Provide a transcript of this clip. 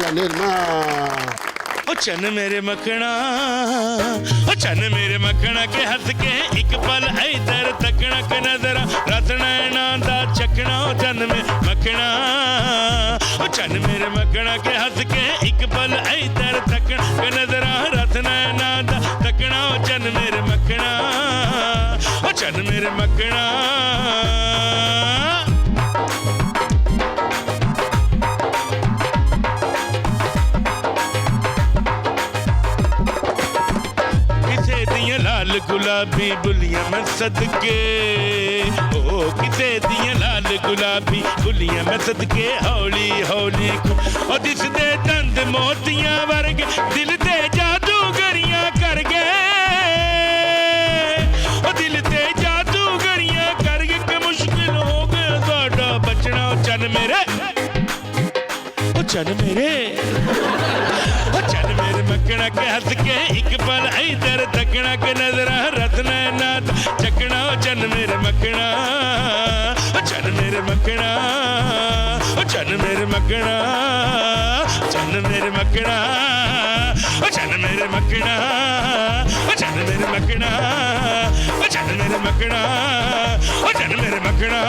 ਮੇਰਾ ਨਿਰਮਾ। ओ चन मेरे मखना, ओ चन मेरे मखना के हंस के एक पल इधर तकना के नजर रतना नांदा चकना। ओ चन में मखना, ओ चन मेरे मखना के हंस के एक पल इधर तकना के नजर रतना नांदा तकना। ओ चन मेरे मखना, ओ चन मेरे मखना। लाल गुलाबी बुलियां मैं सदके, ओ किसे दियां लाल गुलाबी बुलियां मैं सदके। हौली हौली और दिसदे दंद मोतियां वर्गे दिल ते जादूगरियां कर गए। ओ दिल ते जादूगरियां कर गए कि मुश्किल हो गया साडा बचना। ओ चन मेरे, ओ चन मेरे, ओ चन मेरे मखना के हंस के एक पल इधर तकना के नजर रतना नाद चकना। ओ चन मेरे मखना, ओ चन मेरे मखना, ओ चन मेरे मखना, चन मेरे मखना, ओ चन मेरे मखना, ओ चन मेरे मखना, ओ चन मेरे मखना, ओ चन मेरे मखना।